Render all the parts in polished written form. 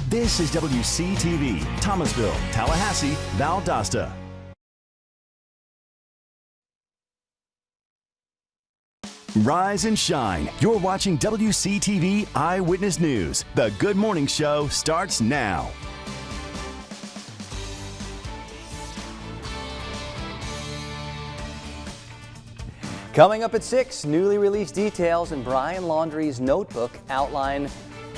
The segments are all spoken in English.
This is WCTV, Thomasville, Tallahassee, Valdosta. Rise and shine. You're watching WCTV Eyewitness News. The Good Morning Show starts now. Coming up at 6, newly released details in Brian Laundrie's notebook outline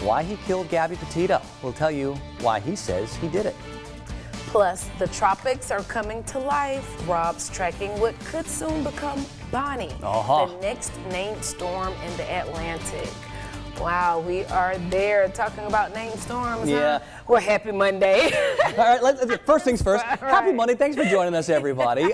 why he killed Gabby Petito. We'll tell you why he says he did it. Plus, the tropics are coming to life. Rob's tracking what could soon become Bonnie, the next named storm in the Atlantic. Wow, we are there talking about named storms. Yeah. Huh? Well, happy Monday. All right, let's first things first. Right. Happy Monday. Thanks for joining us, everybody.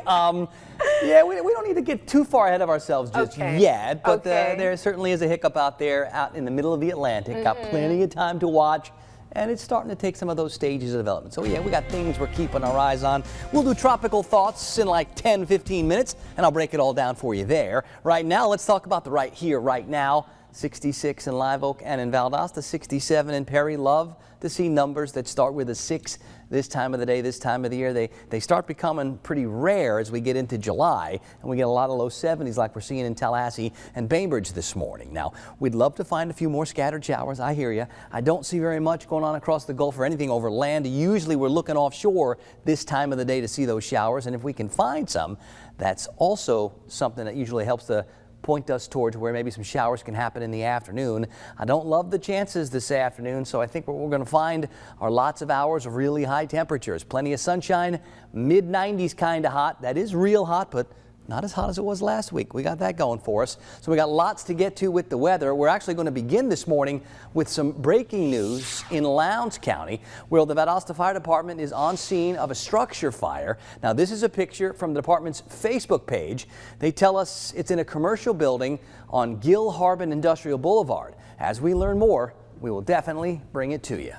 Yeah, we don't need to get too far ahead of ourselves just yet, but there certainly is a hiccup out there out in the middle of the Atlantic. Got plenty of time to watch, and it's starting to take some of those stages of development. So yeah, we got things we're keeping our eyes on. We'll do tropical thoughts in like 10, 15 minutes, and I'll break it all down for you there. Right now, let's talk about the right here, right now. 66 in Live Oak and in Valdosta, 67 in Perry. Love to see numbers that start with a 6 this time of the day, this time of the year. They start becoming pretty rare as we get into July, and we get a lot of low 70s like we're seeing in Tallahassee and Bainbridge this morning. Now, we'd love to find a few more scattered showers. I hear you. I don't see very much going on across the Gulf or anything over land. Usually we're looking offshore this time of the day to see those showers, and if we can find some, that's also something that usually helps to point us towards where maybe some showers can happen in the afternoon. I don't love the chances this afternoon, so I think what we're going to find are lots of hours of really high temperatures. Plenty of sunshine, mid-90s kind of hot. That is real hot, but not as hot as it was last week. We got that going for us. So we got lots to get to with the weather. We're actually going to begin this morning with some breaking news in Lowndes County, where the Valdosta Fire Department is on scene of a structure fire. Now, this is a picture from the department's Facebook page. They tell us it's in a commercial building on Gil Harbin Industrial Boulevard. As we learn more, we will definitely bring it to you.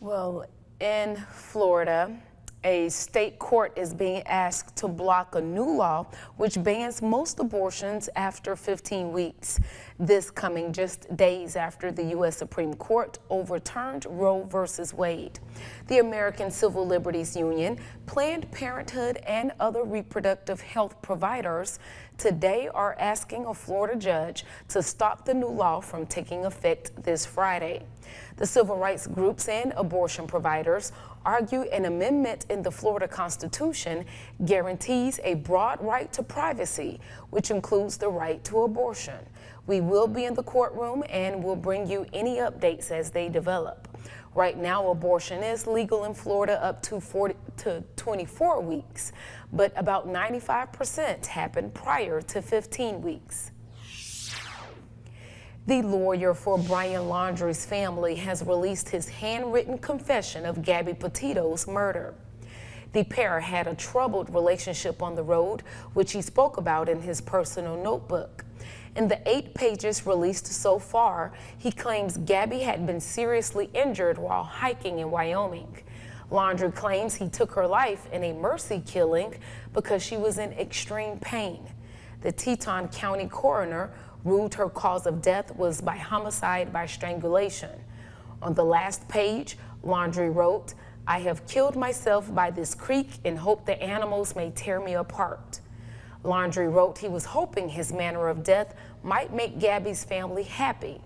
Well, in Florida, a state court is being asked to block a new law which bans most abortions after 15 weeks. This coming just days after the U.S. Supreme Court overturned Roe v. Wade. The American Civil Liberties Union, Planned Parenthood, and other reproductive health providers today are asking a Florida judge to stop the new law from taking effect this Friday. The civil rights groups and abortion providers argue an amendment in the Florida Constitution guarantees a broad right to privacy, which includes the right to abortion. We will be in the courtroom and will bring you any updates as they develop. Right now, abortion is legal in Florida up to 24 weeks, but about 95% happen prior to 15 weeks. The lawyer for Brian Laundrie's family has released his handwritten confession of Gabby Petito's murder. The pair had a troubled relationship on the road, which he spoke about in his personal notebook. In the 8 pages released so far, he claims Gabby had been seriously injured while hiking in Wyoming. Laundrie claims he took her life in a mercy killing because she was in extreme pain. The Teton County coroner ruled her cause of death was by homicide by strangulation. On the last page, Laundrie wrote, "I have killed myself by this creek and hope the animals may tear me apart." Laundrie wrote he was hoping his manner of death might make Gabby's family happy.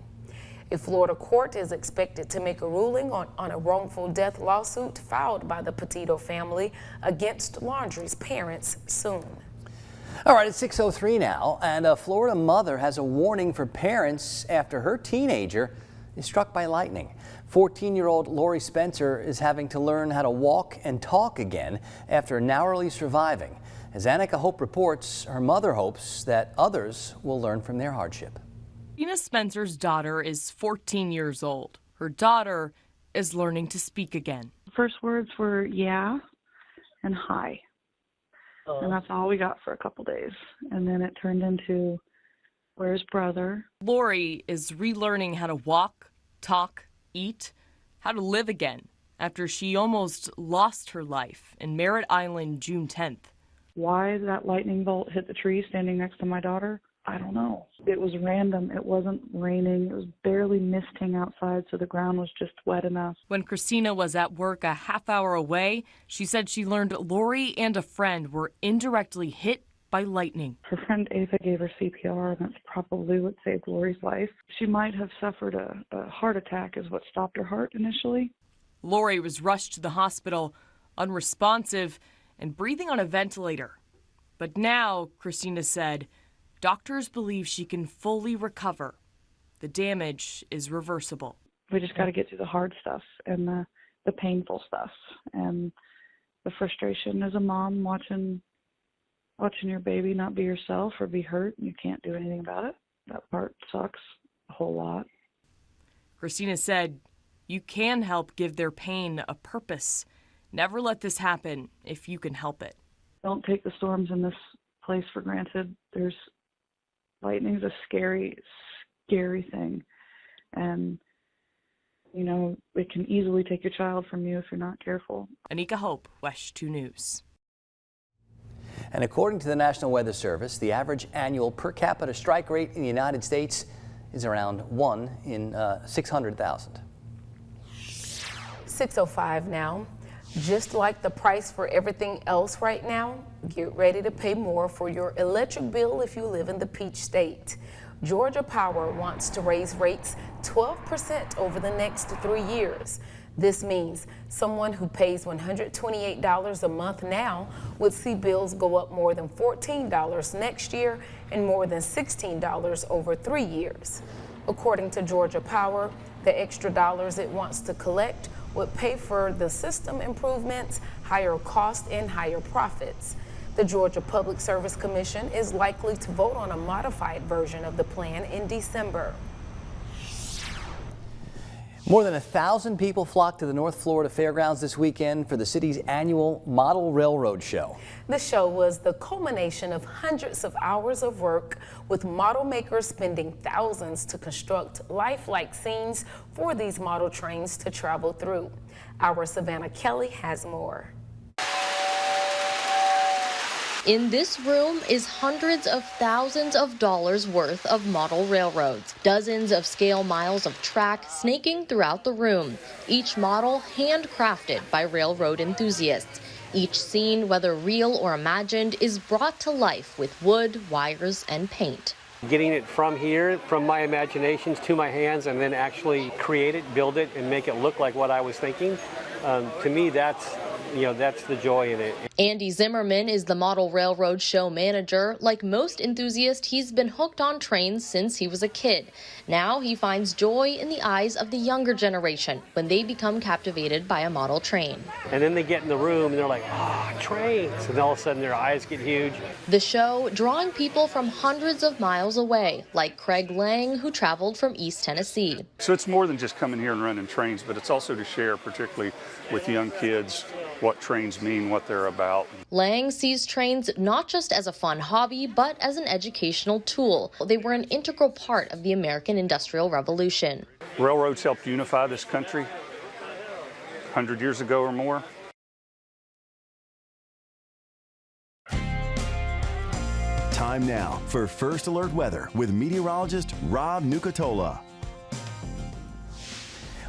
A Florida court is expected to make a ruling on a wrongful death lawsuit filed by the Petito family against Laundrie's parents soon. All right, it's 6:03 now, and a Florida mother has a warning for parents after her teenager is struck by lightning. 14-year-old Lori Spencer is having to learn how to walk and talk again after narrowly surviving. As Annika Hope reports, her mother hopes that others will learn from their hardship. Tina Spencer's daughter is 14 years old. Her daughter is learning to speak again. First words were yeah and hi. And that's all we got for a couple days. And then it turned into, where's brother? Lori is relearning how to walk, talk, eat, how to live again after she almost lost her life in Merritt Island June 10th. Why that lightning bolt hit the tree standing next to my daughter, I don't know. It was random. It wasn't raining. It was barely misting outside, so the ground was just wet enough. When Christina was at work a half hour away, she said she learned Lori and a friend were indirectly hit by lightning. Her friend Ava gave her CPR, and that's probably what saved Lori's life. She might have suffered a heart attack is what stopped her heart initially. Lori was rushed to the hospital, unresponsive and breathing on a ventilator. But now, Christina said, doctors believe she can fully recover. The damage is reversible. We just got to get through the hard stuff and the painful stuff and the frustration as a mom watching your baby not be yourself or be hurt and you can't do anything about it. That part sucks a whole lot. Christina said, you can help give their pain a purpose. Never let this happen if you can help it. Don't take the storms in this place for granted. Lightning's a scary, scary thing. And, you know, it can easily take your child from you if you're not careful. Anika Hope, WESH 2 News. And according to the National Weather Service, the average annual per capita strike rate in the United States is around 1 in 600,000. 6:05 now. Just like the price for everything else right now, get ready to pay more for your electric bill if you live in the Peach State. Georgia Power wants to raise rates 12% over the next 3 years. This means someone who pays $128 a month now would see bills go up more than $14 next year and more than $16 over 3 years. According to Georgia Power, the extra dollars it wants to collect would pay for the system improvements, higher costs, and higher profits. The Georgia Public Service Commission is likely to vote on a modified version of the plan in December. More than 1,000 people flocked to the North Florida Fairgrounds this weekend for the city's annual Model Railroad Show. The show was the culmination of hundreds of hours of work, with model makers spending thousands to construct lifelike scenes for these model trains to travel through. Our Savannah Kelly has more. In this room is hundreds of thousands of dollars worth of model railroads, dozens of scale miles of track snaking throughout the room, each model handcrafted by railroad enthusiasts. Each scene, whether real or imagined, is brought to life with wood, wires, and paint. Getting it from here, from my imaginations to my hands, and then actually create it, build it, and make it look like what I was thinking, to me, that's the joy in it. Andy Zimmerman is the Model Railroad Show manager. Like most enthusiasts, he's been hooked on trains since he was a kid. Now he finds joy in the eyes of the younger generation when they become captivated by a model train. And then they get in the room and they're like, oh, trains. And all of a sudden their eyes get huge. The show drawing people from hundreds of miles away, like Craig Lang, who traveled from East Tennessee. So it's more than just coming here and running trains, but it's also to share, particularly with young kids, what trains mean, what they're about. Lang sees trains not just as a fun hobby, but as an educational tool. They were an integral part of the American Industrial Revolution. Railroads helped unify this country 100 years ago or more. Time now for First Alert Weather with meteorologist Rob Nucatola.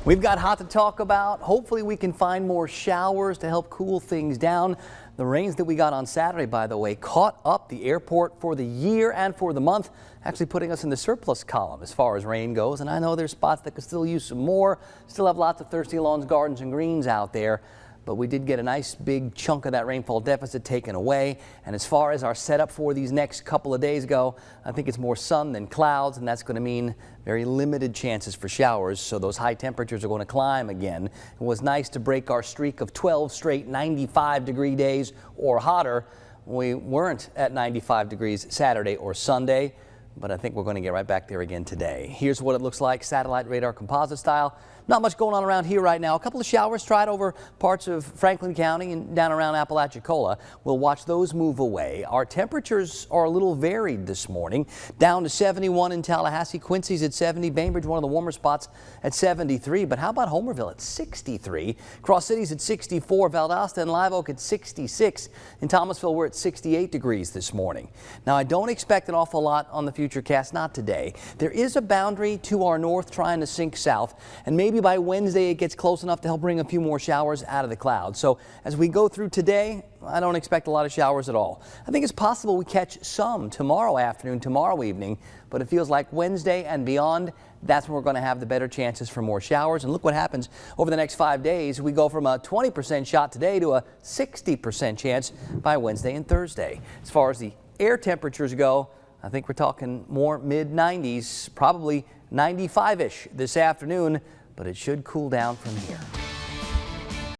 We've got hot to talk about. Hopefully we can find more showers to help cool things down. The rains that we got on Saturday, by the way, caught up the airport for the year and for the month, actually putting us in the surplus column as far as rain goes. And I know there's spots that could still use some more. Still have lots of thirsty lawns, gardens, and greens out there. But we did get a nice big chunk of that rainfall deficit taken away. And as far as our setup for these next couple of days go, I think it's more sun than clouds, and that's going to mean very limited chances for showers. So those high temperatures are going to climb again. It was nice to break our streak of 12 straight 95-degree days or hotter. We weren't at 95 degrees Saturday or Sunday, but I think we're going to get right back there again today. Here's what it looks like satellite radar composite style. Not much going on around here right now. A couple of showers tried over parts of Franklin County and down around Apalachicola. We'll watch those move away. Our temperatures are a little varied this morning. Down to 71 in Tallahassee. Quincy's at 70. Bainbridge, one of the warmer spots, at 73. But how about Homerville at 63? Cross City's at 64. Valdosta and Live Oak at 66. In Thomasville, we're at 68 degrees this morning. Now, I don't expect an awful lot on the future Futurecast, not today. There is a boundary to our north trying to sink south, and maybe by Wednesday it gets close enough to help bring a few more showers out of the clouds. So as we go through today, I don't expect a lot of showers at all. I think it's possible we catch some tomorrow afternoon, tomorrow evening, but it feels like Wednesday and beyond, that's when we're going to have the better chances for more showers. And look what happens over the next 5 days. We go from a 20% shot today to a 60% chance by Wednesday and Thursday. As far as the air temperatures go, I think we're talking more mid-90s, probably 95-ish this afternoon, but it should cool down from here.